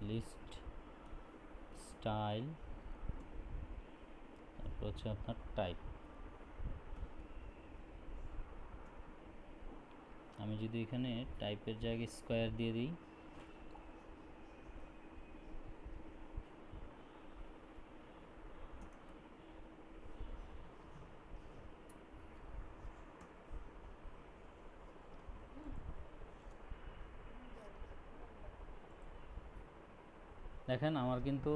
List style, তারপর হচ্ছে আপনার টাইপ। আমি যদি এখানে টাইপের জায়গায় স্কোয়ার দিয়ে দিই, দেখেন আমার কিন্তু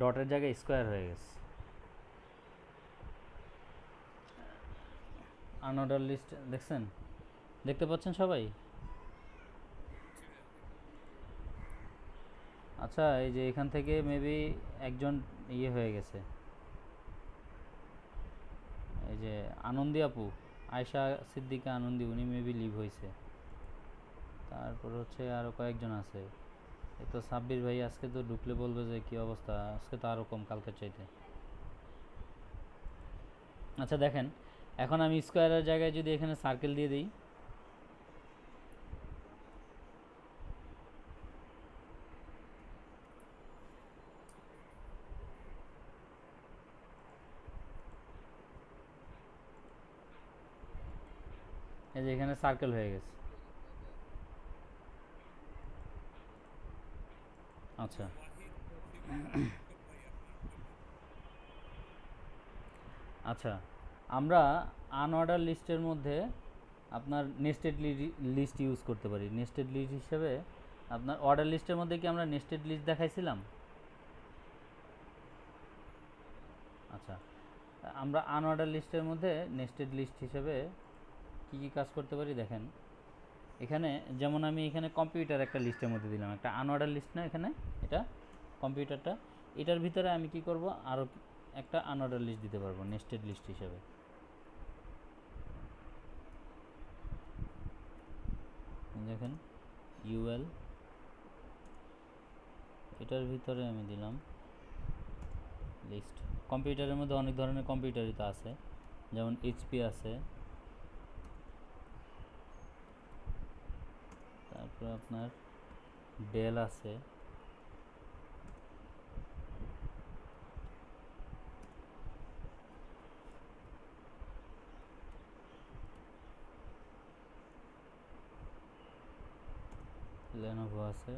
ডটের জায়গায় স্কোয়ার হয়ে গেছে। আনঅর্ডার লিস্ট দেখছেন, দেখতে পাচ্ছেন সবাই? আচ্ছা, এই যে এখান থেকে মেবি একজন ইয়ে হয়ে গেছে, এই যে আনন্দী আপু, আয়শা সিদ্দিকা আনন্দী, উনি মেবি লিভ হয়েছে। তারপর হচ্ছে আরও কয়েকজন আছে। এই তো সাব্বির ভাই আজকে তো ঢুকলে বলবে যে কী অবস্থা, আজকে তো আরও কম কালকের চাইতে। আচ্ছা দেখেন, এখন আমি স্কোয়ারের জায়গায় যদি এখানে সার্কেল দিয়ে দিই, এই যে এখানে সার্কেল হয়ে গেছে। আচ্ছা, আচ্ছা, আমরা আনঅর্ডার লিস্টের মধ্যে আপনার নেস্টেড লিস্ট ইউজ করতে পারি। নেস্টেড লিস্ট হিসেবে আপনার অর্ডার লিস্টের মধ্যে কি আমরা নেস্টেড লিস্ট দেখাইছিলাম? আচ্ছা, আমরা আনঅর্ডার লিস্টের মধ্যে নেস্টেড লিস্ট হিসেবে কী কী কাজ করতে পারি দেখেন। এখানে যেমন আমি এখানে কম্পিউটার একটা লিস্টের মধ্যে দিলাম, একটা আনঅর্ডার লিস্ট না এখানে, এটা কম্পিউটারটা। এটার ভিতরে আমি কি করব, আরও একটা আনঅর্ডার লিস্ট দিতে পারবো নেস্টেড লিস্ট হিসেবে। দেখেন ইউএল, এটার ভিতরে আমি দিলাম লিস্ট। কম্পিউটারের মধ্যে অনেক ধরনের কম্পিউটারই তো আছে, যেমন এইচপি আছে, তারপর আপনার ডেল আছে, লেনোভো আছে,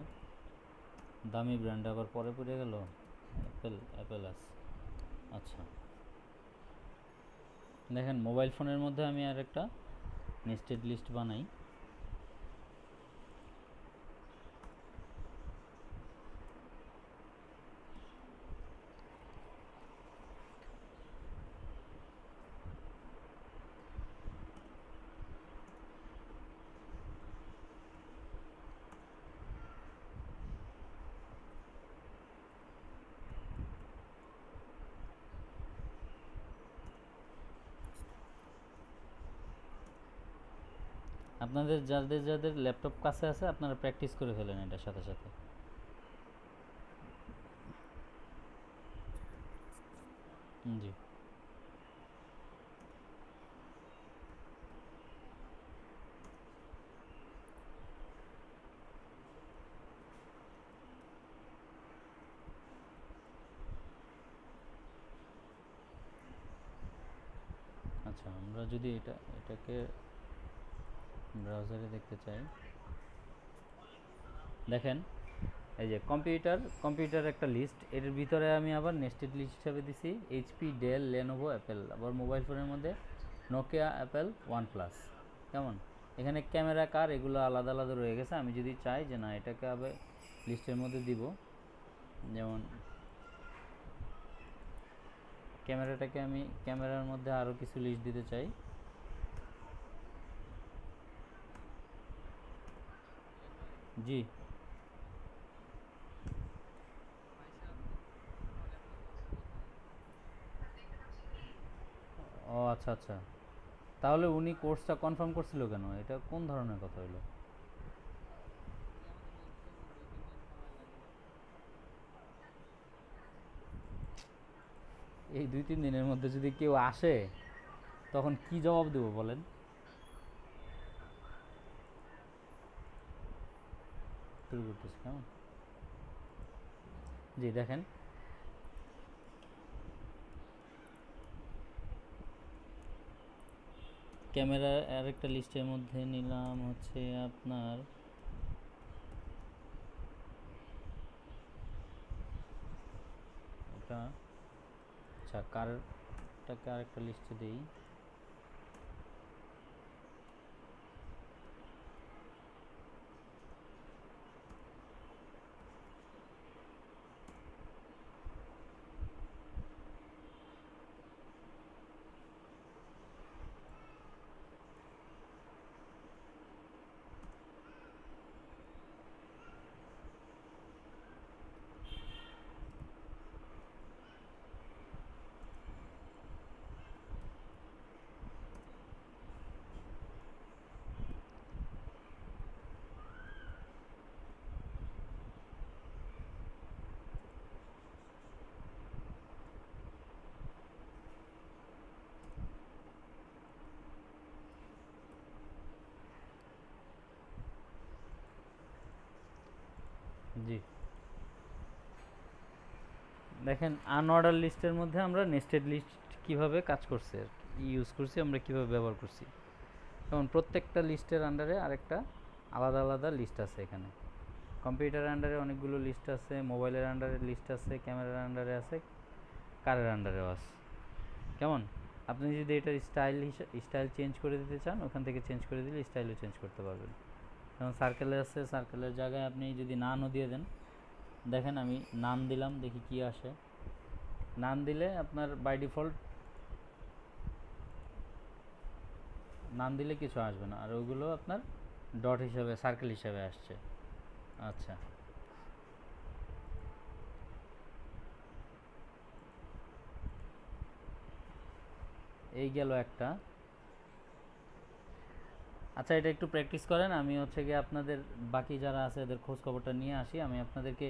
দামি ব্র্যান্ড আবার পরে পড়ে গেল, অ্যাপেল আছে। আচ্ছা দেখেন, মোবাইল ফোনের মধ্যে আমি আর একটা নেস্টেড লিস্ট বানাই। আপনাদের যাদের যাদের ল্যাপটপ কাছে আছে আপনারা প্র্যাকটিস করে ফেলেন এটার সাথে সাথে। জি, আচ্ছা আমরা যদি এটাকে ব্রাউজারে দেখতে চাই, দেখেন এই যে কম্পিউটার একটা লিস্ট, এর ভিতরে আমি আবার নেস্টেড লিস্ট হিসাবে দিছি এইচপি, ডেল, লেনোভো, অ্যাপেল। আবার মোবাইল ফোনের মধ্যে নোকিয়া, অ্যাপেল, ওয়ান প্লাস। কেমন, এখানে ক্যামেরা কার এগুলো আলাদা আলাদা রয়ে গেছে। আমি যদি চাই যে না এটাকে আবার লিস্টের মধ্যে দিব, যেমন ক্যামেরাটাকে আমি ক্যামেরার মধ্যে আরও কিছু লিস্ট দিতে চাই, জি। ও আচ্ছা আচ্ছা, তাহলে উনি কোর্সটা কনফার্ম করছিল কেন? এটা কোন ধরনের কথা হলো? এই 2-3 দিনের মধ্যে যদি কেউ আসে তখন কি জবাব দেবো বলেন? শুরু করতেছি কেমন। জি দেখেন, ক্যামেরার আরেকটা লিস্টের মধ্যে নিলাম হচ্ছে আপনার এটা। আচ্ছা, কারটাকে আরেকটা লিস্টে দিই। জি দেখেন, আনঅর্ডার লিস্টের মধ্যে আমরা নেস্টেড লিস্ট কিভাবে কাজ করছে আর কি ইউজ করছি, আমরা কিভাবে ব্যবহার করছি। যেমন প্রত্যেকটা লিস্টের আন্ডারে আরেকটা আলাদা আলাদা লিস্ট আছে এখানে। কম্পিউটারের আন্ডারে অনেকগুলো লিস্ট আছে, মোবাইলের আন্ডারে লিস্ট আছে, ক্যামেরার আন্ডারে আছে, কারের আন্ডারেও আছে। কেমন, আপনি যদি এটার স্টাইল চেঞ্জ করে দিতে চান, ওখান থেকে চেঞ্জ করে দিলে স্টাইলও চেঞ্জ করতে পারবেন। যেমন সার্কেলে আছে, সার্কেলের জায়গায় আপনি যদি নানও দিয়ে দেন, দেখেন আমি নান দিলাম, দেখি কি আসে। নান দিলে আপনার বাই ডিফল্ট নান দিলে কিছু আসবে না, আর ওইগুলো আপনার ডট হিসাবে, সার্কেল হিসাবে আসছে। আচ্ছা, এই গেল একটা। আচ্ছা, এটা একটু প্র্যাকটিস করেন, আমি হচ্ছে গিয়ে আপনাদের বাকি যারা আছে এদের খোঁজ খবরটা নিয়ে আসি। আমি আপনাদেরকে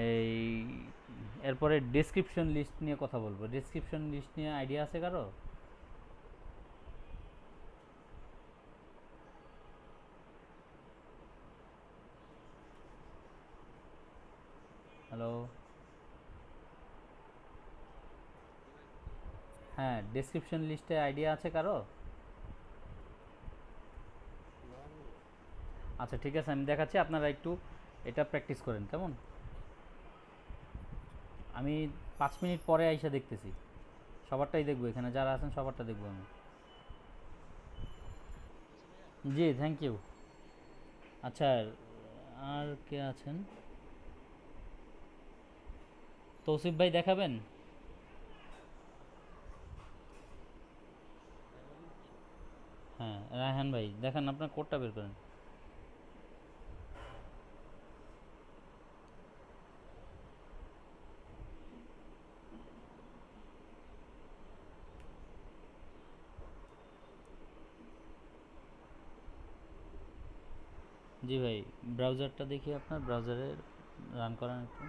এই এরপরে ডেসক্রিপশন লিস্ট নিয়ে কথা বলবো। ডেসক্রিপশন লিস্ট নিয়ে আইডিয়া আছে কারো? হ্যালো? হ্যাঁ, ডেসক্রিপশন লিস্টে আইডিয়া আছে কারো? আচ্ছা ঠিক আছে, আমি দেখাচ্ছি, আপনারা একটু এটা প্র্যাকটিস করেন কেমন। আমি 5 মিনিট পরে আইসা দেখতেছি, সবারটাই দেখবো, এখানে যারা আছেন সবারটা দেখবো আমি। জি থ্যাংক ইউ। আচ্ছা, আর কে আছেন? তৌসিফ ভাই দেখাবেন? হ্যাঁ, রায়হান ভাই দেখান, আপনার কোডটা বের করেন। জি ভাই, ব্রাউজারটা দেখি, আপনার ব্রাউজারে রান করান একটু।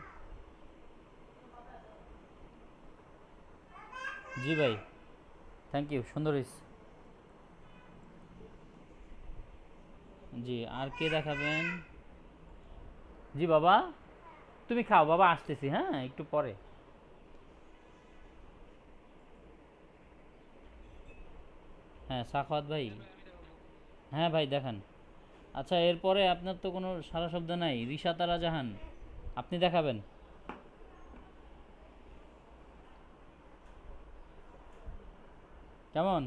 জি ভাই, থ্যাংক ইউ, সুন্দর হয়েছে। জি, আর কে দেখাবেন? জি বাবা, তুমি খাও বাবা, আসতেছি হ্যাঁ একটু পরে। হ্যাঁ সাখাওয়াত ভাই। হ্যাঁ ভাই দেখান। আচ্ছা, এরপরে আপনার তো কোনো সারা শব্দ নাই, রিশাতারা জাহান, আপনি দেখাবেন? কেমন?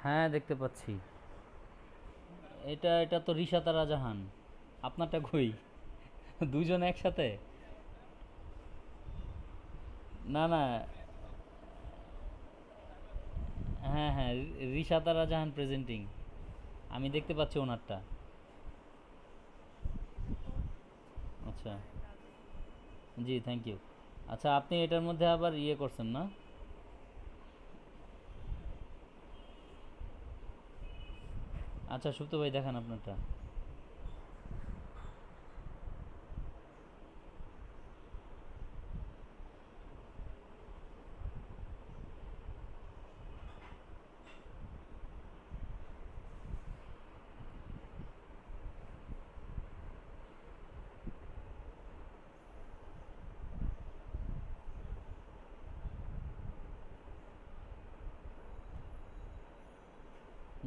হ্যাঁ দেখতে পাচ্ছি। এটা তো রিশাতারা জাহান, আপনারটা কই? দুজন একসাথে? না না, হ্যাঁ হ্যাঁ, রিশাতারা জাহান প্রেজেন্টিং, আমি দেখতে পাচ্ছি ওনারটা। আচ্ছা, জি থ্যাংক ইউ। আচ্ছা, আপনি এটার মধ্যে আবার ইয়ে করছেন না? আচ্ছা সুপ্ত ভাই দেখান আপনারটা।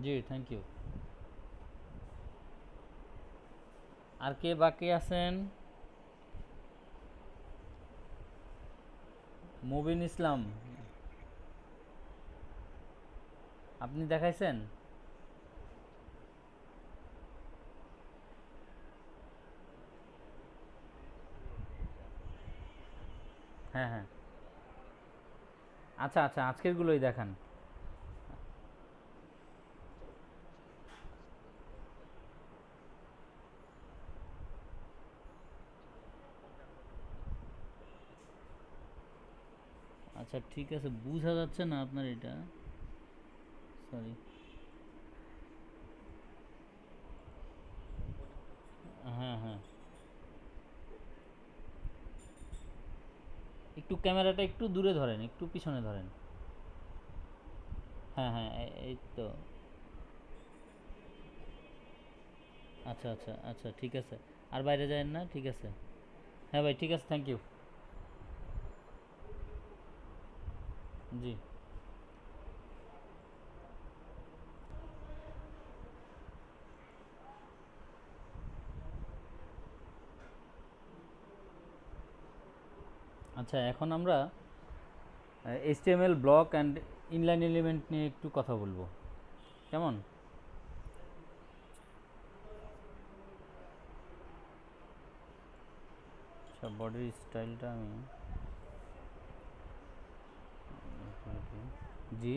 জি থ্যাংক ইউ। আর কে বাকি আছেন? মুবিন ইসলাম, আপনি দেখাইছেন? হ্যাঁ হ্যাঁ। আচ্ছা আচ্ছা, আজকেরগুলোই দেখান। আচ্ছা ঠিক আছে, বোঝা যাচ্ছে না আপনার এটা, সরি। হ্যাঁ হ্যাঁ, একটু ক্যামেরাটা একটু দূরে ধরেন, একটু পিছনে ধরেন। হ্যাঁ হ্যাঁ, এই তো। আচ্ছা আচ্ছা আচ্ছা ঠিক আছে। আর বাইরে যায়েন না, ঠিক আছে। হ্যাঁ ভাই ঠিক আছে, থ্যাংক ইউ। জি। আচ্ছা এখন আমরা HTML block and inline element নিয়ে একটু কথা বলবো, কেমন? আচ্ছা বডির স্টাইলটা আমি, জি।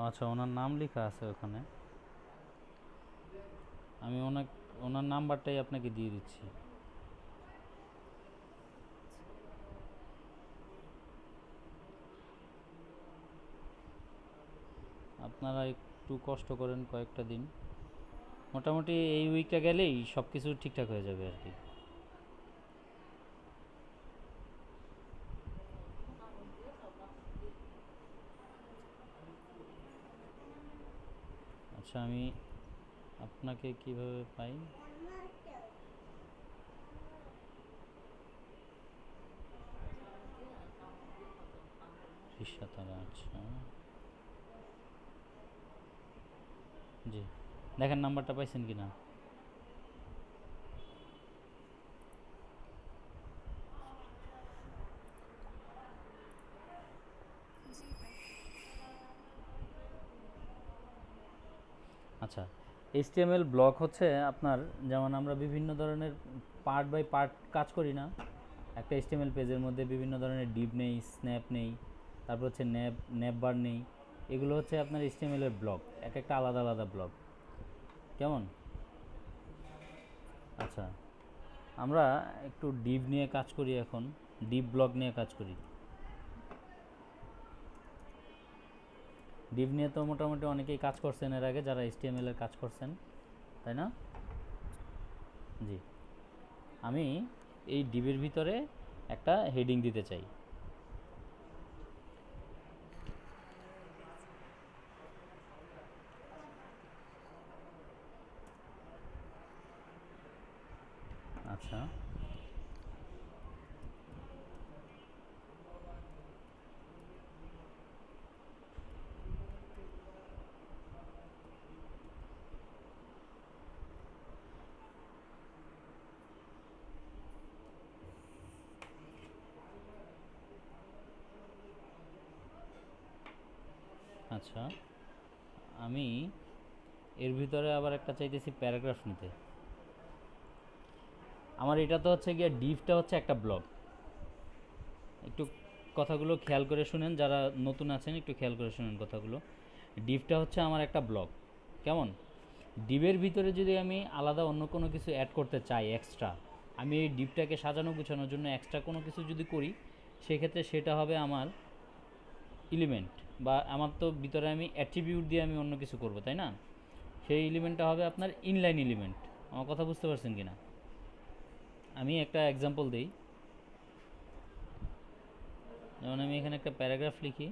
আচ্ছা ওনার নাম লেখা আছে ওখানে, আমি ওনার নাম্বারটাই আপনাকে দিয়ে দিচ্ছি। আপনারা একটু কষ্ট করেন কয়েকটা দিন, মোটামুটি এই উইকটা গেলেই সব কিছু ঠিকঠাক হয়ে যাবে আর কি। আচ্ছা আমি আপনাকে কিভাবে পাই? রিক্সাতারা, আচ্ছা। জি, দেখেন নাম্বারটা পাইছেন কি না। আচ্ছা, এইচটিএমএল ব্লক হচ্ছে আপনার, যেমন আমরা বিভিন্ন ধরনের পার্ট বাই পার্ট কাজ করি না, একটা এইচটিএমএল পেজের মধ্যে বিভিন্ন ধরনের ডিভ নেই, স্ন্যাপ নেই, তারপর হচ্ছে ন্যাপ বার নেই, এগুলো হচ্ছে আপনার এইচটিএমএল এর ব্লক, এক একটা আলাদা আলাদা ব্লক, কেমন? আচ্ছা, আমরা একটু ডিভ নিয়ে কাজ করি এখন, ডিভ ব্লক নিয়ে কাজ করি। ডিভ নিয়ে তো মোটামুটি অনেকেই কাজ করছেন এর আগে, যারা এইচটিএমএল এর কাজ করছেন, তাই না? জি। আমি এই ডিভের ভিতরে একটা হেডিং দিতে চাই। আচ্ছা আচ্ছা, আমি এর ভিতরে আবার একটা চাইতেছি প্যারাগ্রাফ নিতে। আমার এটা তো হচ্ছে গিয়ে ডিভটা হচ্ছে একটা ব্লক, একটু কথাগুলো খেয়াল করে শুনেন, যারা নতুন আছেন একটু খেয়াল করে শুনেন কথাগুলো। ডিভটা হচ্ছে আমার একটা ব্লক, কেমন? ডিভের ভিতরে যদি আমি আলাদা অন্য কোনো কিছু অ্যাড করতে চাই এক্সট্রা, আমি এই ডিভটাকে সাজানো গুছানোর জন্য এক্সট্রা কোনো কিছু যদি করি, সেক্ষেত্রে সেটা হবে আমার এলিমেন্ট, বা আমার তো ভিতরে আমি অ্যাট্রিবিউট দিয়ে আমি অন্য কিছু করব, তাই না? সেই এলিমেন্টটা হবে আপনার ইনলাইন এলিমেন্ট। আমার কথা বুঝতে পারছেন কি না? আমি একটা এক্সাম্পল দিই। যেমন আমি এখানে একটা প্যারাগ্রাফ লিখি।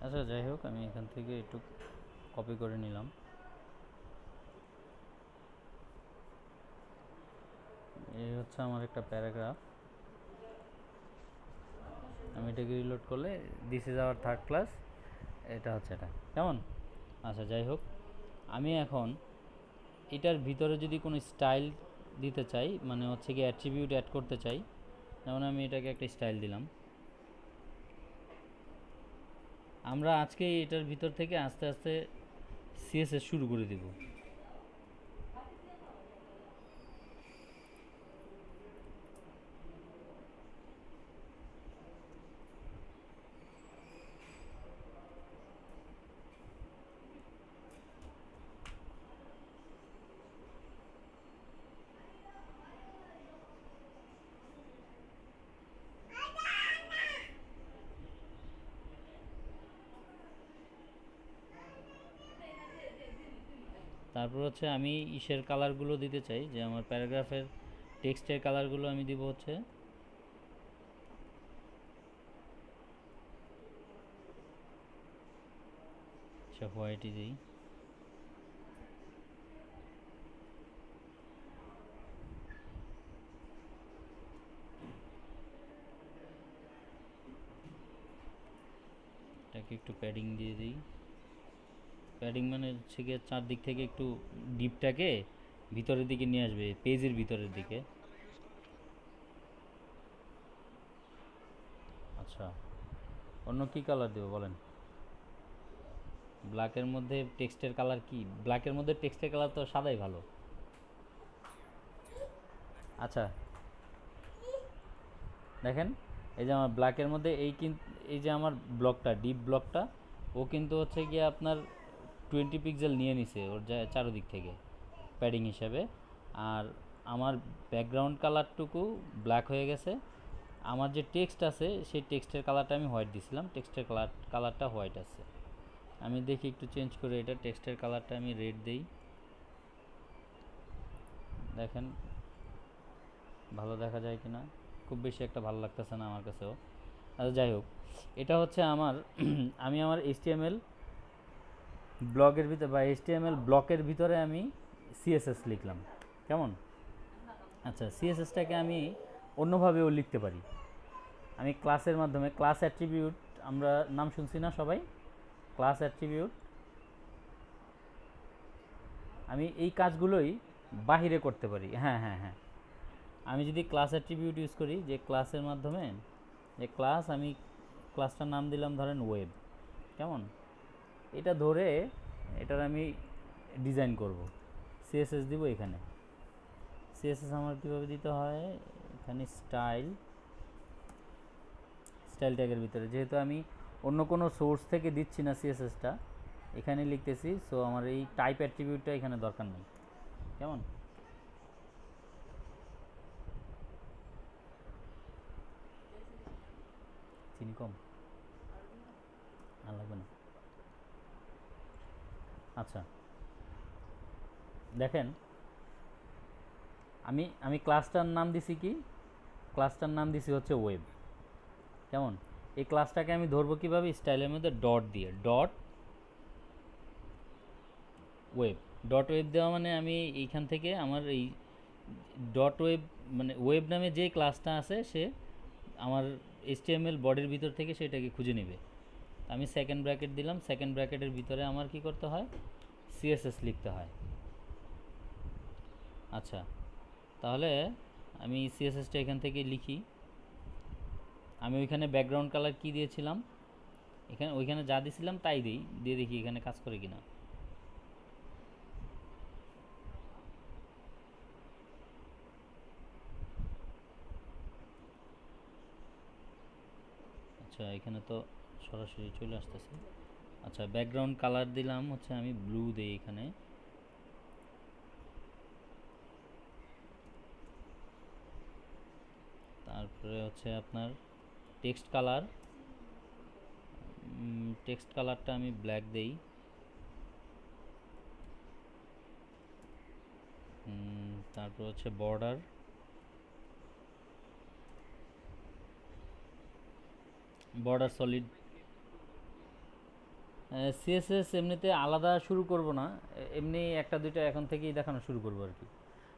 আচ্ছা, যাই হোক, আমি এখান থেকে একটু কপি করে নিলাম। এই হচ্ছে আমার একটা প্যারাগ্রাফ। আমি এটাকে রিলোড করলে this is our third class, এটা হচ্ছে এটা, কেমন? আচ্ছা, যাই হোক, আমি এখন এটার ভিতরে যদি কোনো স্টাইল দিতে চাই, মানে হচ্ছে কি অ্যাট্রিবিউট অ্যাড করতে চাই, যেমন আমি এটাকে একটা স্টাইল দিলাম। আমরা আজকে এটার ভিতর থেকে আস্তে আস্তে সিএসএস শুরু করে দিব। তারপর হচ্ছে আমি ইসের কালারগুলো দিতে চাই, যে আমার প্যারাগ্রাফের টেক্সটের কালারগুলো আমি দিব হচ্ছে আচ্ছা হোয়াইটই দিই। এটাকে একটু প্যাডিং দিয়ে দিই। প্যাডিং মানে হচ্ছে গিয়ে চারদিক থেকে একটু ডিপটাকে ভিতরের দিকে নিয়ে আসবে, পেজের ভিতরের দিকে। আচ্ছা, অন্য কি কালার দেবো বলেন? ব্ল্যাকের মধ্যে টেক্সটের কালার কি? ব্ল্যাকের মধ্যে টেক্সটের কালার তো সাদাই ভালো। আচ্ছা, দেখেন, এই যে আমার ব্ল্যাকের মধ্যে এই যে আমার ব্লকটা, ডিপ ব্লকটা, ও কিন্তু হচ্ছে গিয়ে আপনার 20 পিক্সেল নিয়ে নিছে ওর চারোদিক থেকে প্যাডিং হিসাবে। আর আমার ব্যাকগ্রাউন্ড কালারটুকু ব্ল্যাক হয়ে গেছে। আমার যে টেক্সট আছে সেই টেক্সটের কালারটা আমি হোয়াইট দিছিলাম, টেক্সটের কালারটা হোয়াইট আছে। আমি দেখি একটু চেঞ্জ করে, এটা টেক্সটের কালারটা আমি রেড দেই। দেখেন ভালো দেখা যায় কি না? খুব বেশি একটা ভালো লাগতেছে না আমার কাছেও। আচ্ছা, যাই হোক, এটা হচ্ছে আমার আমি আমার এইচটিএমএল ব্লগের ভিতরে বা এইচটিএমএল ব্লকের ভিতরে আমি সিএসএস লিখলাম, কেমন? আচ্ছা, সিএসএসটাকে আমি অন্যভাবেও লিখতে পারি। আমি ক্লাসের মাধ্যমে, ক্লাস অ্যাট্রিবিউট আমরা নাম শুনছি না সবাই? ক্লাস অ্যাট্রিবিউট, আমি এই কাজগুলোই বাহিরে করতে পারি। হ্যাঁ হ্যাঁ হ্যাঁ, আমি যদি ক্লাস অ্যাট্রিবিউট ইউজ করি, যে ক্লাসের মাধ্যমে, যে ক্লাস, আমি ক্লাসটার নাম দিলাম ধরেন ওয়েব, কেমন? এটা ধরে এটার আমি ডিজাইন করব, সিএসএস দিব এখানে। সিএসএস আমার কীভাবে দিতে হয়? এখানে স্টাইল ট্যাগের ভিতরে, যেহেতু আমি অন্য কোনো সোর্স থেকে দিচ্ছি না সিএসএসটা, এখানে লিখতেছি, সো আমার এই টাইপ অ্যাট্রিবিউটটা এখানে দরকার নেই, কেমন? চিনি কম আর লাগবে না। আচ্ছা, দেখেন, আমি ক্লাসটার নাম দিছি কি? ক্লাসটার নাম দিছি হচ্ছে ওয়েব, কেমন? এই ক্লাসটাকে আমি ধরবো কীভাবে? স্টাইলের মধ্যে ডট দিয়ে, ডট ওয়েব। ডট ওয়েব দেওয়া মানে আমি এইখান থেকে আমার এই ডট ওয়েব, মানে ওয়েব নামে যে ক্লাসটা আছে সে আমার এইচটিএমএল বডির ভিতর থেকে সেটাকে খুঁজে নেবে। আমি সেকেন্ড ব্র্যাকেট দিলাম, সেকেন্ড ব্র্যাকেটের ভিতরে আমার কি করতে হয়? সিএসএস লিখতে হয়। আচ্ছা, তাহলে আমি সিএসএসটা এখান থেকে লিখি। আমি ওইখানে ব্যাকগ্রাউন্ড কালার কি দিয়েছিলাম, ওইখানে যা দিয়েছিলাম তাই দিয়ে দেখি এখানে কাজ করে কিনা। আচ্ছা, এখানে তো সরাসরি চলে আসতেছে। আচ্ছা, ব্যাকগ্রাউন্ড কালার দিলাম হচ্ছে আমি ব্লু দিই এখানে। তারপরে হচ্ছে আপনার টেক্সট কালারটা আমি ব্ল্যাক দেই। তারপর হচ্ছে বর্ডার সলিড। সিএসএস এমনিতে আলাদা শুরু করব না, এমনি একটা দুইটা এখন থেকেই দেখানো শুরু করব আর কি।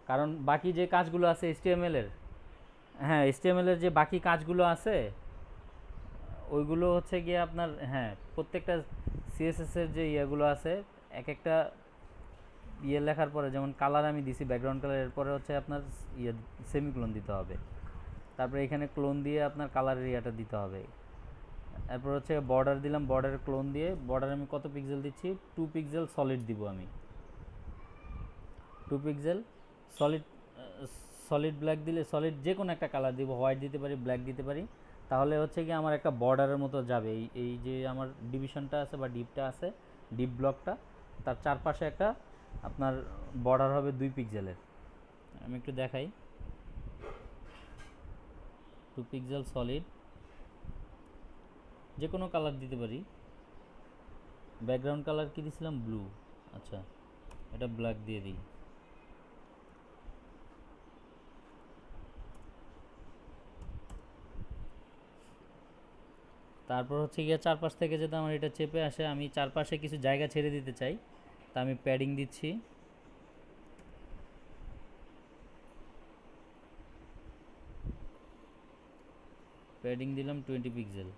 কারণ বাকি যে কাজগুলো আছে এইচটিএমএল এর, হ্যাঁ এইচটিএমএল এর যে বাকি কাজগুলো আছে ওইগুলো হচ্ছে গিয়ে আপনার, হ্যাঁ প্রত্যেকটা সিএসএস এর যে ইয়েগুলো আছে এক একটা ইয়ে লেখার পরে, যেমন কালার আমি দিছি ব্যাকগ্রাউন্ড কালার, এরপরে হচ্ছে আপনার ইয়ে সেমিক্লোন দিতে হবে, তারপরে এখানে ক্লোন দিয়ে আপনার কালারের ইয়েটা দিতে হবে। এরপর হচ্ছে বর্ডার দিলাম, বর্ডারের ক্লোন দিয়ে বর্ডার আমি কত পিক্সেল দিচ্ছি, 2 পিক্সেল সলিড দিব আমি। 2 পিক্সেল সলিড, সলিড ব্ল্যাক দিলে, সলিড যে কোনো একটা কালার দিব, হোয়াইট দিতে পারি, ব্ল্যাক দিতে পারি। তাহলে হচ্ছে কি আমার একটা বর্ডারের মতো যাবে, এই যে আমার ডিভিশনটা আছে বা ডিপটা আছে, ডিপ ব্লকটা, তার চারপাশে একটা আপনার বর্ডার হবে 2 পিক্সেলের। আমি একটু দেখাই। 2 পিক্সেল সলিড, যে কোনো কালার দিতে পারি। ব্যাকগ্রাউন্ড কালার কি দিয়েছিলাম, ব্লু। আচ্ছা, এটা ব্ল্যাক দিয়ে দিই। তারপর হচ্ছে গিয়ে চারপাশ থেকে যাতে আমার এটা চেপে আসে, আমি চারপাশে কিছু জায়গা ছেড়ে দিতে চাই, তা আমি প্যাডিং দিচ্ছি। প্যাডিং দিলাম 20 পিক্সেল।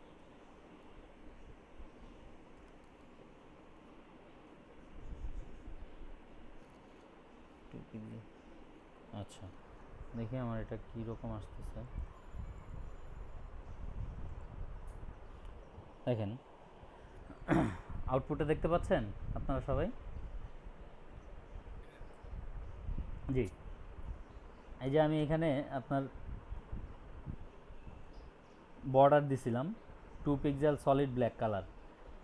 আচ্ছা, দেখি আমার এটা কী রকম আসতেছে। দেখেন আউটপুটে দেখতে পাচ্ছেন আপনারা সবাই? জি, এই যে আমি এখানে আপনার বর্ডার দিছিলাম 2 পিক্সেল সলিড ব্ল্যাক কালার।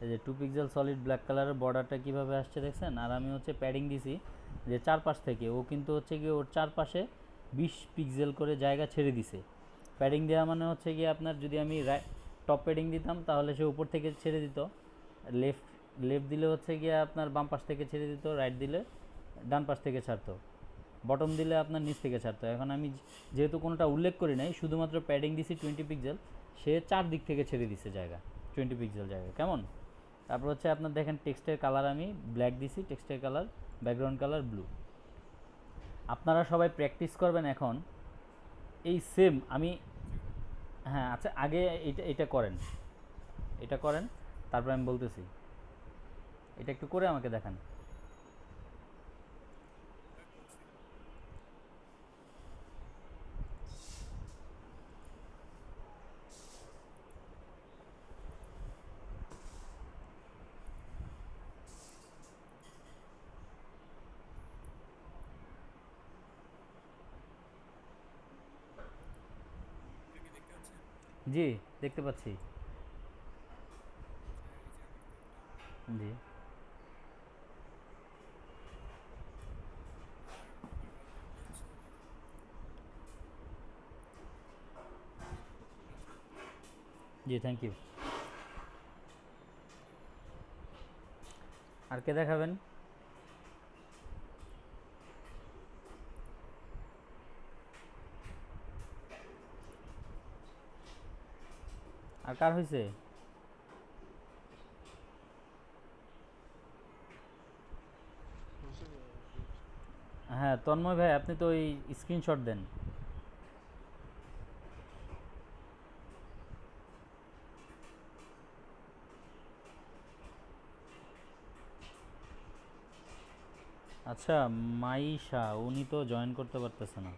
এই যে 2 পিক্সেল সলিড ব্ল্যাক কালারের বর্ডারটা কীভাবে আসছে দেখছেন। আর আমি হচ্ছে প্যাডিং দিছি যে চারপাশ থেকে, ও কিন্তু হচ্ছে গিয়ে ওর চারপাশে 20 পিক্সেল করে জায়গা ছেড়ে দিছে। প্যাডিং দেওয়া মানে হচ্ছে গিয়ে আপনার, যদি আমি টপ প্যাডিং দিতাম তাহলে সে উপর থেকে ছেড়ে দিত, লেফট লেফট দিলে হচ্ছে গিয়ে আপনার বাম পাশ থেকে ছেড়ে দিত, রাইট দিলে ডান পাশ থেকে ছাড়তো, বটম দিলে আপনার নিচ থেকে ছাড়তো। এখন আমি যেহেতু কোনোটা উল্লেখ করি নাই, শুধুমাত্র প্যাডিং দিছি 20 পিক্সেল, সে চার দিক থেকে ছেড়ে দিছে জায়গা 20 পিক্সেল জায়গা, কেমন। তারপর হচ্ছে আপনার দেখেন টেক্সটের কালার আমি ব্ল্যাক দিছি, টেক্সটের কালার, ব্যাকগ্রাউন্ড কালার ব্লু। আপনারা সবাই প্র্যাকটিস করবেন এখন এই সেম আমি, হ্যাঁ আচ্ছা আগে এটা করেন, এটা করেন, তারপর আমি বলতেছি। এটা একটু করে আমাকে দেখান। জি, দেখতে পাচ্ছি। জি জি, থ্যাংক ইউ। আর কে দেখাবেন? আর কার হয়েছে? হ্যাঁ তন্ময় ভাই, আপনি তো ওই স্ক্রিনশট দেন। আচ্ছা, মাইশা উনি তো জয়েন করতে পারতেছে না।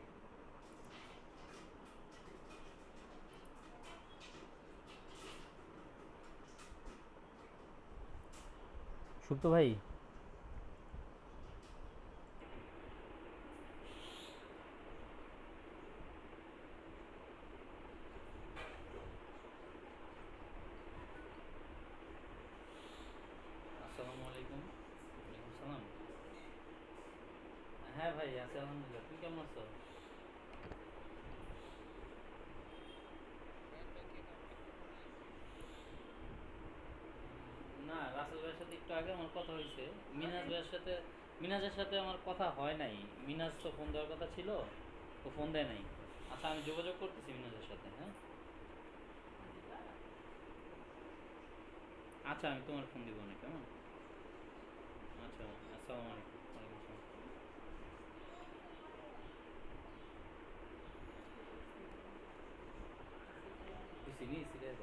সুপ্ত ভাই, আসসালামু আলাইকুম। ওয়ালাইকুম সালাম। হ্যাঁ ভাই, আছি আলহামদুলিল্লাহ। তুমি কেমন আছো? না, রাসেল ভাইয়ের সাথে একটু আগে আমার কথা হয়েছে। মিনাজ ভাইয়ের সাথে, মিনাজের সাথে আমার কথা হয় নাই। মিনাজ তো ফোন দেওয়ার কথা ছিল, তো ফোন দেয় নাই। আচ্ছা, আমি যোগাযোগ করতেছি মিনাজের সাথে। হ্যাঁ, আচ্ছা, আমি তোমার ফোন দিব না, কেমন? আচ্ছা, আসসালামু আলাইকুম। ওয়ালাইকুম আসসালাম। দিছি নি সিরিয়াস।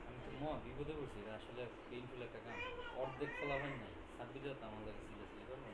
আমি তো বিপদে পড়ছি, এটা আসলে পেইনফুল একটা কাম। অর্ধেক ফলাফল নাই, সাব্বিরও তো আমার লাগে সিরিয়াসলি করবো না।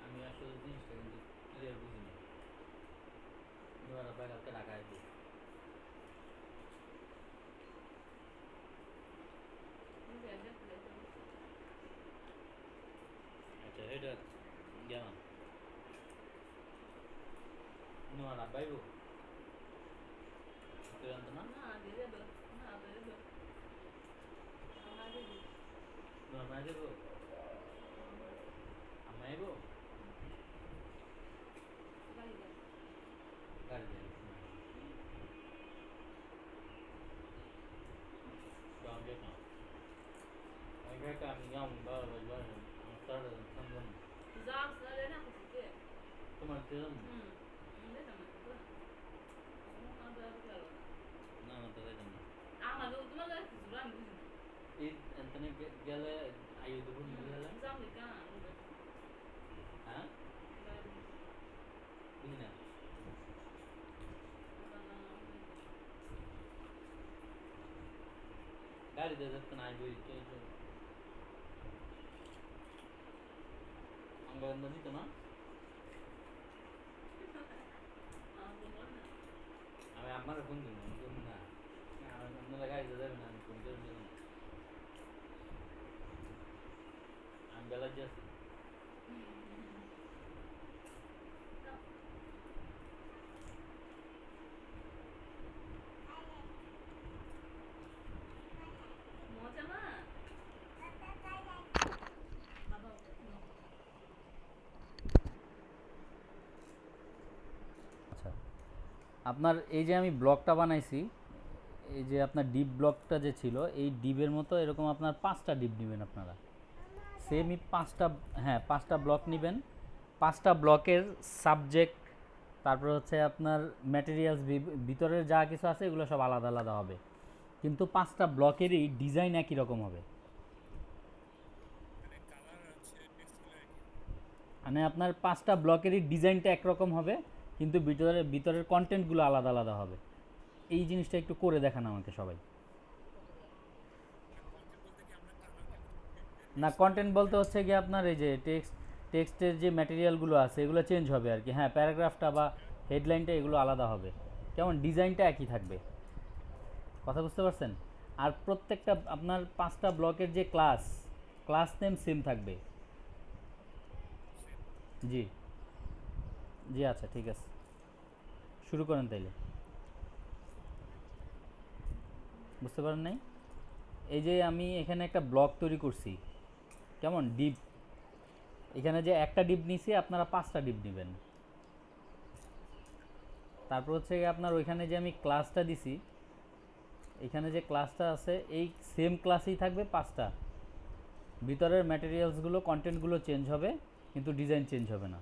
আমি আসলে জিনিসটা কিন্তু ক্লিয়ার বুঝি না। ধরা বাইরে কালকে ঢাকা আসবো। আচ্ছা, এটা গেলাম। নোয়ারা বাইবো তুই জানতো না? নোয়ার মাই দেবো, আমি আইবো গাড়ি দিয়ে। তো আমি দেখলাম আমি একটা আমি যাও বারো বাজে আমার তারা সন্ধান তোমার দিলাম না, আমার তো যাইতাম না। এই এখানে গেলে আইও দেবো নিয়ে গেলে। হ্যাঁ, বুঝি না। গাড়িতে যাচ্ছে না, আইবো আমরা দিত না। আমি আমার ফোন দিব না, আপনারা গাড়িতে যাবেন, আমি ফোন করে দিলাম। আমি বেলা যাচ্ছি। আচ্ছা, আপনার এই যে আমি ব্লকটা বানাইছি, এই যে আপনার ডিপ ব্লকটা যে ছিল, এই ডিপের মতো এরকম আপনার 5টা ডিপ নেবেন আপনারা। সেমই 5টা, হ্যাঁ 5টা ব্লক নেবেন। 5টা ব্লকের সাবজেক্ট, তারপর হচ্ছে আপনার ম্যাটেরিয়ালস, ভিতরের যা কিছু আছে এগুলো সব আলাদা আলাদা হবে, কিন্তু 5টা ব্লকেরই ডিজাইন একই রকম হবে। মানে আপনার 5টা ব্লকেরই ডিজাইনটা একরকম হবে, কিন্তু ভিতরের কন্টেন্টগুলো আলাদা আলাদা হবে। এই জিনিসটা একটু করে দেখান আমাকে সবাই। না, কন্টেন্ট বলতে হচ্ছে কি আপনার এই যে টেক্সটের যে ম্যাটেরিয়ালগুলো আছে এগুলো চেঞ্জ হবে আর কি। হ্যাঁ, প্যারাগ্রাফটা বা হেডলাইনটা এগুলো আলাদা হবে। কেমন, ডিজাইনটা একই থাকবে। কথা বুঝতে পারছেন? আর প্রত্যেকটা আপনার 5টা ব্লকের যে ক্লাস নেম সেম থাকবে। জি, জি, আচ্ছা ঠিক আছে, শুরু করেন তাইলে। বুঝতে পারেন নাই? এই যে আমি এখানে একটা ব্লক তৈরি করছি, কেমন ডিপ, এখানে যে একটা ডিপ নিছি আপনারা 5টা ডিপ নেবেন। তারপর হচ্ছে আপনার ওইখানে যে আমি ক্লাসটা দিছি, এখানে যে ক্লাসটা আছে এই সেম ক্লাসেই থাকবে 5টা। ভিতরের ম্যাটেরিয়ালসগুলো কন্টেন্টগুলো চেঞ্জ হবে, কিন্তু ডিজাইন চেঞ্জ হবে না।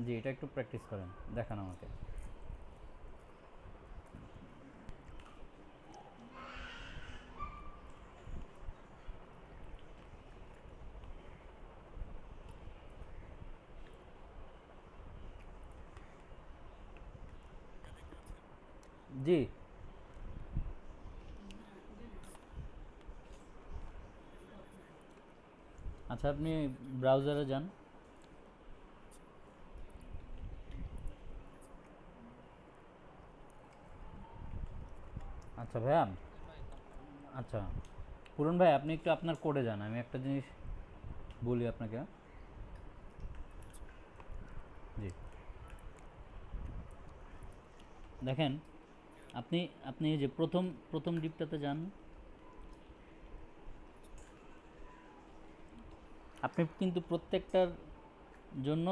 জি, এটা একটু প্র্যাকটিস করেন, দেখান আমাকে। জি, আচ্ছা আপনি ব্রাউজারে যান। আচ্ছা ভাইয়া, আচ্ছা পুরন ভাই আপনি একটু আপনার কোডে যান, আমি একটা জিনিস বলি আপনাকে। জি, দেখেন, আপনি আপনি এই যে প্রথম প্রথম ডিপটাতে যান। আপনি কিন্তু প্রত্যেকটার জন্য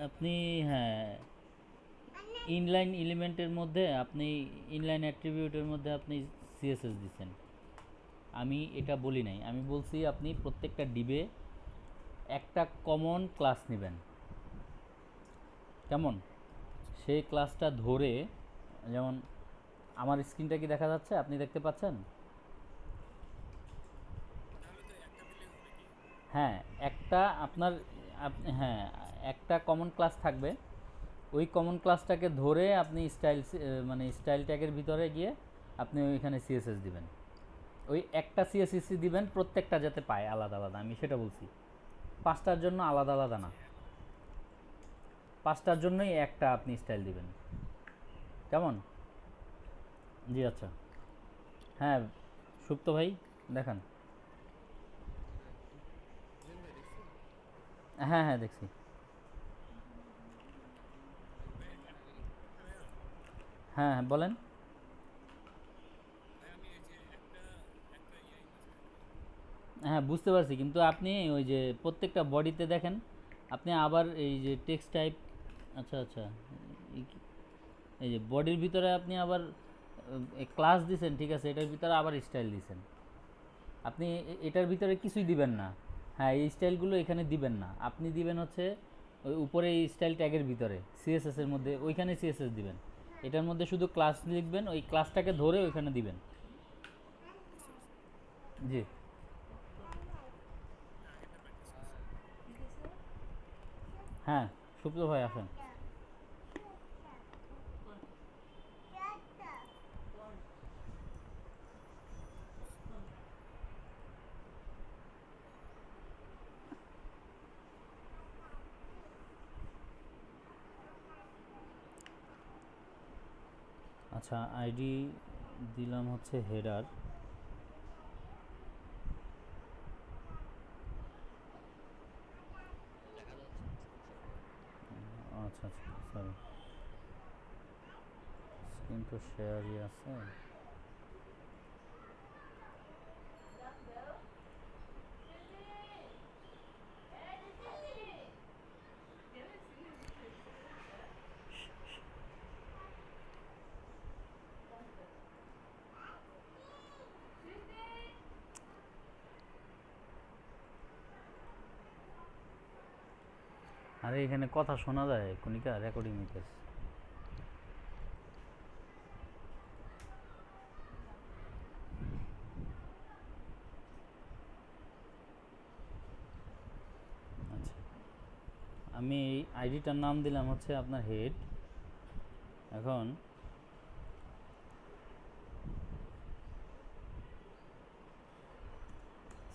আপনি, হ্যাঁ, ইনলাইন এলিমেন্টের মধ্যে আপনি ইনলাইন অ্যাট্রিবিউটের মধ্যে আপনি সিএসএস দিচ্ছেন। আমি এটা বলি নাই, আমি বলছি আপনি প্রত্যেকটা ডিবে একটা কমন ক্লাস নেবেন। কেমন, সেই ক্লাসটা ধরে, যেমন আমার স্ক্রিনটা কি দেখা যাচ্ছে, আপনি দেখতে পাচ্ছেন? হ্যাঁ, একটা আপনার হ্যাঁ, একটা কমন ক্লাস থাকবে। ওই কমন ক্লাসটাকে ধরে আপনি মানে স্টাইল ট্যাগের ভিতরে গিয়ে আপনি ওইখানে সিএসএস দিবেন। ওই একটা সিএসএস দিবেন প্রত্যেকটা যাতে পায় আলাদা আলাদা, আমি সেটা বলছি। 5টার জন্য আলাদা আলাদা না, 5টার জন্যই একটা আপনি স্টাইল দিবেন। কেমন? জি, আচ্ছা। হ্যাঁ, সুপ্ত ভাই দেখান। হ্যাঁ, হ্যাঁ, দেখছি। হ্যাঁ, হ্যাঁ, বলেন। হ্যাঁ, বুঝতে পারছি, কিন্তু আপনি ওই যে প্রত্যেকটা বডিতে দেখেন, আপনি আবার এই যে টেক্সট টাইপ, আচ্ছা আচ্ছা, এই যে বডির ভিতরে আপনি আবার ক্লাস দিছেন, ঠিক আছে, এটার ভিতরে আবার স্টাইল দিছেন। আপনি এটার ভিতরে কিছুই দিবেন না। হ্যাঁ, এই স্টাইলগুলো এখানে দিবেন না, আপনি দিবেন হচ্ছে ওই উপরে এই স্টাইল ট্যাগের ভিতরে সিএসএস এর মধ্যে, ওইখানে সিএসএস দিবেন। এটার মধ্যে শুধু ক্লাস লিখবেন, ওই ক্লাসটাকে ধরে ওইখানে দিবেন। জি, হ্যাঁ, সুপ্ত ভাই আসেন। আচ্ছা, আইডি দিলাম হচ্ছে হেডার। আচ্ছা আচ্ছা, সরি, স্ক্রিন তো শেয়ারই আছে। আরে এখানে কথা শোনা যায়, কনিকা রেকর্ডিং হইতেছে। আচ্ছা, আমি এই আইডিটার নাম দিলাম হচ্ছে আপনার হেড। এখন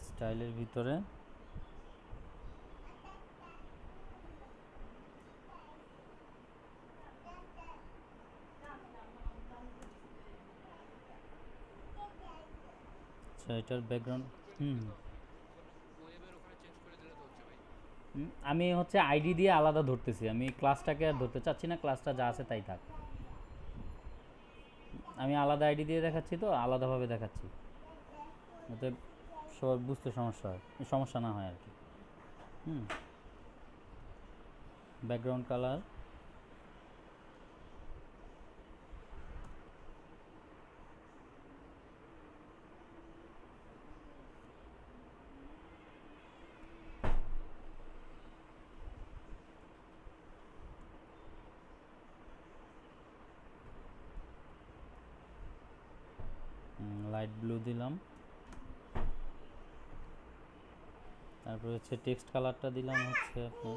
স্টাইলের ভিতরে আচ্ছা এটার ব্যাকগ্রাউন্ড আমি হচ্ছে আইডি দিয়ে আলাদা ধরতেছি, আমি ক্লাসটাকে আর ধরতে চাচ্ছি না, ক্লাসটা যা আছে তাই থাক। আমি আলাদা আইডি দিয়ে দেখাচ্ছি, তো আলাদাভাবে দেখাচ্ছি, যাতে সবার বুঝতে সমস্যা না হয় আর কি। ব্যাকগ্রাউন্ড কালার লাইট ব্লু দিলাম। তারপরে হচ্ছে টেক্সট কালারটা দিলাম হচ্ছে আপনার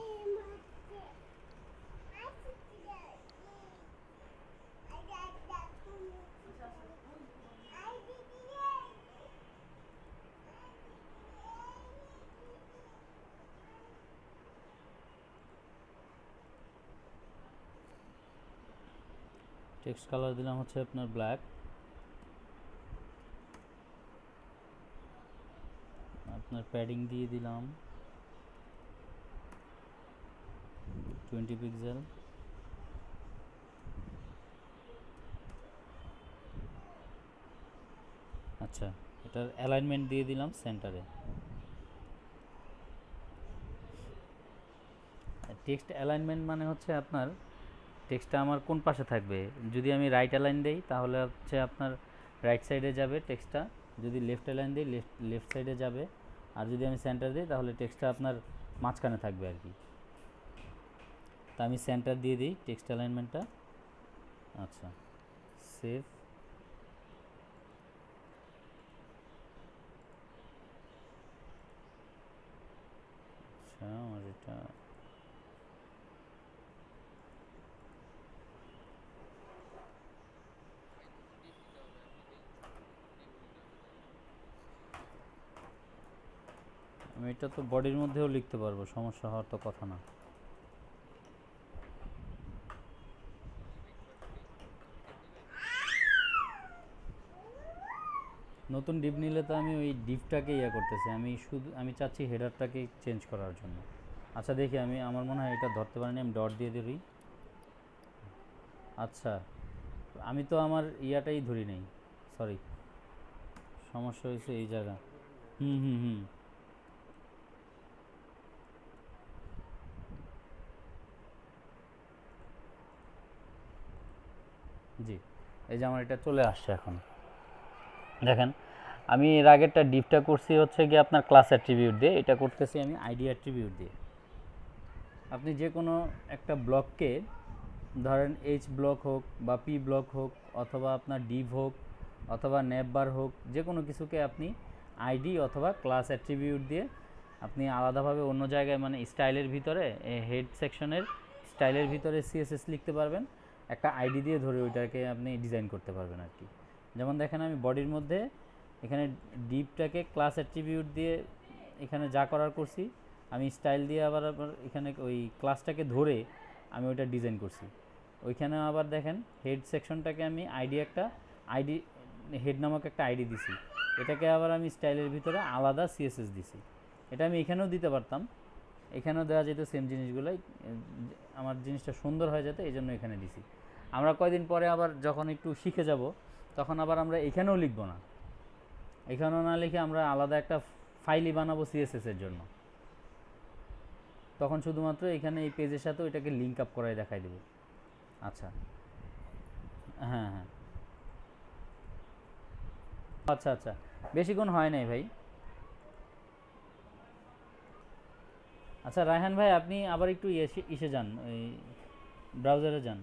টেক্সট কালার দিলাম হচ্ছে আপনার ব্ল্যাক। আপনার প্যাডিং দিয়ে দিলাম 20 পিক্সেল। আচ্ছা এটার অ্যালাইনমেন্ট দিয়ে দিলাম সেন্টারে। টেক্সট অ্যালাইনমেন্ট মানে হচ্ছে আপনার টেক্সটটা আমার কোন পাশে থাকবে। যদি আমি রাইট অ্যালাইন দেই তাহলে হচ্ছে আপনার রাইট সাইডে যাবে টেক্সটটা, যদি লেফট অ্যালাইন দিই লেফট সাইডে যাবে, আর যদি আমি সেন্টার দিই তাহলে টেক্সটটা আপনার মাঝখানে থাকবে আর কি। তা আমি সেন্টার দিয়ে দিই টেক্সট অ্যালাইনমেন্টটা। আচ্ছা সেভ। আচ্ছা আমার এটা আমি এটা তো বডির মধ্যেও লিখতে পারবো, সমস্যা হওয়ার তো কথা না। নতুন ডিপ নিলে তো আমি ওই ডিপটাকে করতেছি, আমি চাচ্ছি হেডারটাকে চেঞ্জ করার জন্য। আচ্ছা দেখি, আমার মনে হয় এটা ধরতে পারিনি, আমি ডট দিয়ে দিই। আচ্ছা আমি তো আমার ইয়াটাই ধরি নেই, সরি, সমস্যা হয়েছে এই জায়গা। হুম হুম হুম জি, এই যে আমার এটা চলে আসছে এখন। দেখেন আমি এর আগেরটা ডিপটা করছি হচ্ছে গিয়ে আপনার ক্লাস অ্যাট্রিবিউট দিয়ে, এটা করতেছি আমি আইডি অ্যাট্রিবিউট দিয়ে। আপনি যে কোনো একটা ব্লককে ধরেন এইচ ব্লক হোক বা পি ব্লক হোক অথবা আপনার ডিভ হোক অথবা নেভবার হোক, যে কোনো কিছুকে আপনি আইডি অথবা ক্লাস অ্যাট্রিবিউট দিয়ে আপনি আলাদাভাবে অন্য জায়গায় মানে স্টাইলের ভিতরে হেড সেকশনের স্টাইলের ভিতরে সিএসএস লিখতে পারবেন, একটা আইডি দিয়ে ধরে ওইটাকে আপনি ডিজাইন করতে পারবেন আর কি। যেমন দেখেন আমি বডির মধ্যে এখানে ডিপটাকে ক্লাস অ্যাট্রিবিউট দিয়ে এখানে যা করার করছি, আমি স্টাইল দিয়ে আবার এখানে ওই ক্লাসটাকে ধরে আমি ওইটা ডিজাইন করছি। ওইখানে আবার দেখেন হেড সেকশনটাকে আমি আইডি হেড নামক একটা আইডি দিছি, এটাকে আবার আমি স্টাইলের ভিতরে আলাদা সিএসএস দিছি। এটা আমি এখানেও দিতে পারতাম, এখানেও দেওয়া যেত সেম জিনিসগুলোই, আমার জিনিসটা সুন্দর হয়ে যেত এই জন্য এখানে দিছি। আমরা কয়দিন পরে আবার যখন একটু শিখে যাব তখন আবার আমরা এখানেও লিখব না, এখানেও না লিখে আমরা আলাদা একটা ফাইলই বানাবো সিএসএস এর জন্য। তখন শুধুমাত্র এখানে এই পেজের সাথে ওইটাকে লিঙ্ক আপ করাই দেখাই দেব। আচ্ছা হ্যাঁ হ্যাঁ আচ্ছা আচ্ছা, বেশিক্ষণ হয় নাই ভাই। আচ্ছা রায়হান ভাই আপনি আবার একটু ইসে যান, ওই ব্রাউজারে যান।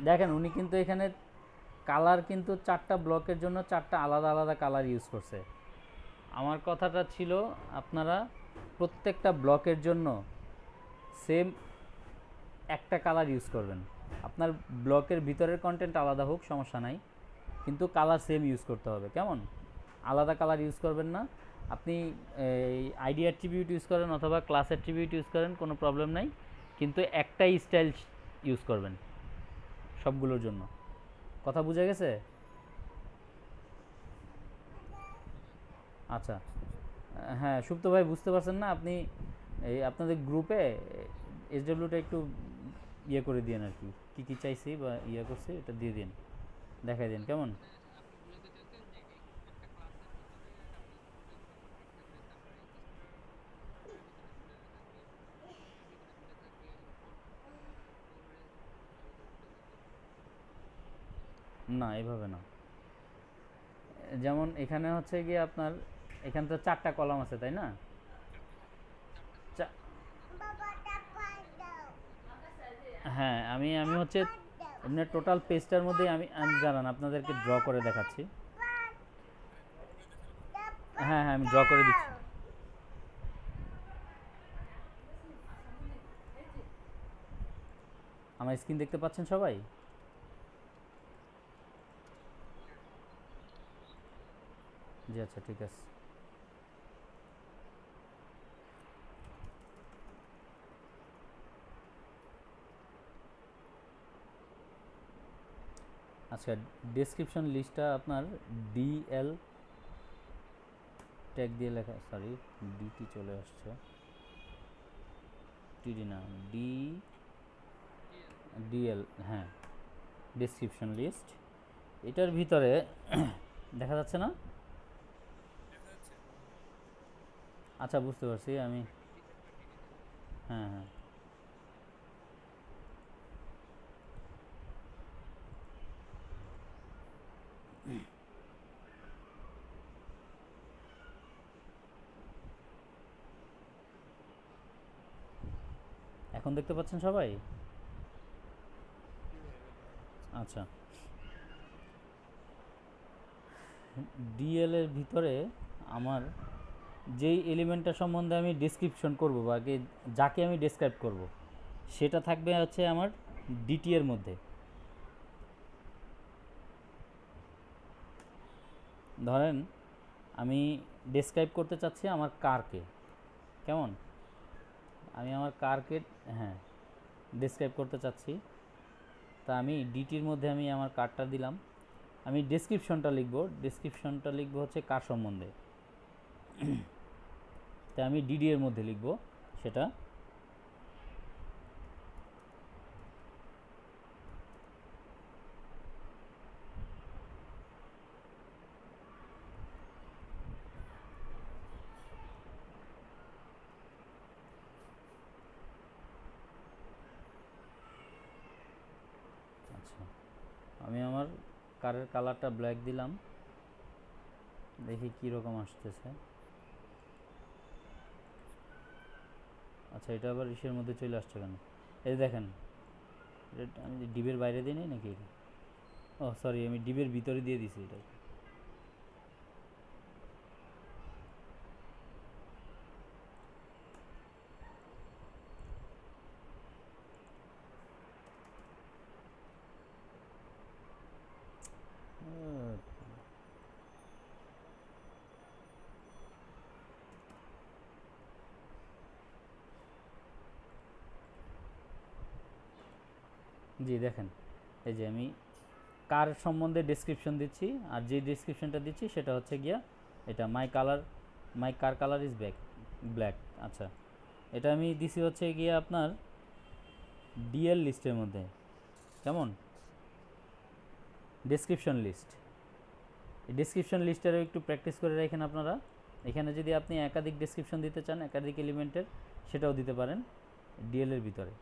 দেখেন উনি কিন্তু এখানে কালার কিন্তু 4টা ব্লকের জন্য 4টা আলাদা আলাদা কালার ইউজ করছে। আমার কথাটা ছিল আপনারা প্রত্যেকটা ব্লকের জন্য সেম একটা কালার ইউজ করবেন। আপনার ব্লকের ভিতরের কন্টেন্ট আলাদা হোক, সমস্যা নাই, কিন্তু কালার সেম ইউজ করতে হবে। কেমন? আলাদা কালার ইউজ করবেন না। আপনি এই আইডি অ্যাট্রিবিউট ইউজ করেন অথবা ক্লাস অ্যাট্রিবিউট ইউজ করেন, কোনো প্রবলেম নাই, কিন্তু একটাই স্টাইল ইউজ করবেন সবগুলোর জন্য। কথা বুঝে গেছে? আচ্ছা। হ্যাঁ, সুপ্ত ভাই বুঝতে পারছেন না? আপনি এই আপনাদের গ্রুপে এসডব্লিউটা একটু ইয়ে করে দিন আর কি, কী কী চাইছি বা ইয়ে করছি এটা দিয়ে দিন, দেখাই দিন। কেমন? না, এভাবে না। যেমন এখানে হচ্ছে গিয়ে আপনার এখানে তো 4টা কলাম আছে, তাই না? চা- হ্যাঁ, আমি আমি হচ্ছে এমনি টোটাল পেজটার মধ্যে আমি আমি জানান আপনাদেরকে ড্র করে দেখাচ্ছি। হ্যাঁ হ্যাঁ, আমি ড্র করে দিচ্ছি। আমার স্ক্রিন দেখতে পাচ্ছেন সবাই? জি, আচ্ছা, ঠিক আছে। আচ্ছা, ডেসক্রিপশন লিস্টটা আপনার ডিএল ট্যাগ দিয়ে লেখা, সরি, ডিটি চলে আসছে, টিডি না, ডি ডিএল, হ্যাঁ, ডেসক্রিপশন লিস্ট। এটার ভিতরে দেখা যাচ্ছে না? আচ্ছা, বুঝতে পারছি আমি। হ্যাঁ হ্যাঁ, এখন দেখতে পাচ্ছেন সবাই? আচ্ছা, ডিএল এর ভিতরে আমার যেই এলিমেন্টটা সম্বন্ধে আমি ডেসক্রিপশন করব বা যাকে আমি ডেসক্রাইব করব, সেটা থাকবে হচ্ছে আমার ডিটি এর মধ্যে। ধরেন আমি ডেসক্রাইব করতে চাচ্ছি আমার কারকে। কেমন? আমি আমার কারকে, হ্যাঁ, ডেসক্রাইব করতে চাচ্ছি। তা আমি ডিটির মধ্যে আমি আমার কারটা দিলাম। আমি ডেসক্রিপশনটা লিখব হচ্ছে কার সম্বন্ধে, তাই আমি ডিডি এর মধ্যে লিখব সেটা। আচ্ছা, আমি আমার কারের কালারটা ব্ল্যাক দিলাম, দেখি কী রকম আসতেছে। আচ্ছা, এটা আবার ইসের মধ্যে চলে আসছে কেন? এই দেখেন, এটা আমি ডিবের বাইরে দিই নাই নাকি এটা? ও সরি, আমি ডিবের ভিতরে দিয়ে দিছি এটা। জি, দেখেন, এই যে আমি কার সম্বন্ধে ডেসক্রিপশন দিচ্ছি, আর যে ডেসক্রিপশনটা দিচ্ছি সেটা হচ্ছে গিয়া এটা মাই কার কালার ইজ ব্ল্যাক। আচ্ছা, এটা আমি দিছি হচ্ছে গিয়ে আপনার ডিএল লিস্টের মধ্যে। কেমন? Description list. এই ডেসক্রিপশন লিস্টেরও একটু প্র্যাকটিস করে রাখেন আপনারা। এখানে যদি আপনি একাধিক ডেসক্রিপশন দিতে চান, একাধিক এলিমেন্টের, সেটাও দিতে পারেন ডিএল এর ভিতরে।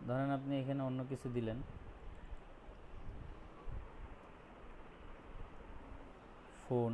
ধরেন আপনি এখানে অন্য কিছু দিলেন, ফোন,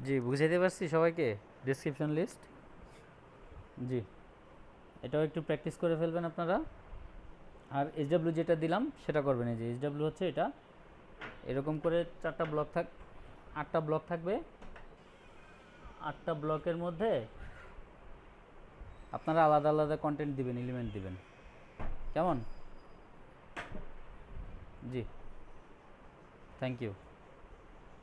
জি, বুঝাইতে পারছি সবাইকে ডেসক্রিপশন লিস্ট। জি, এটাও একটু প্র্যাকটিস করে ফেলবেন আপনারা। আর SW যেটা দিলাম সেটা করবেন। এই যে SW হচ্ছে এটা, এরকম করে 4টা ব্লক 8টা ব্লক থাকবে। 8টা ব্লকের মধ্যে আপনারা আলাদা আলাদা কন্টেন্ট দিবেন, এলিমেন্ট দিবেন। কেমন? জি, থ্যাংক ইউ।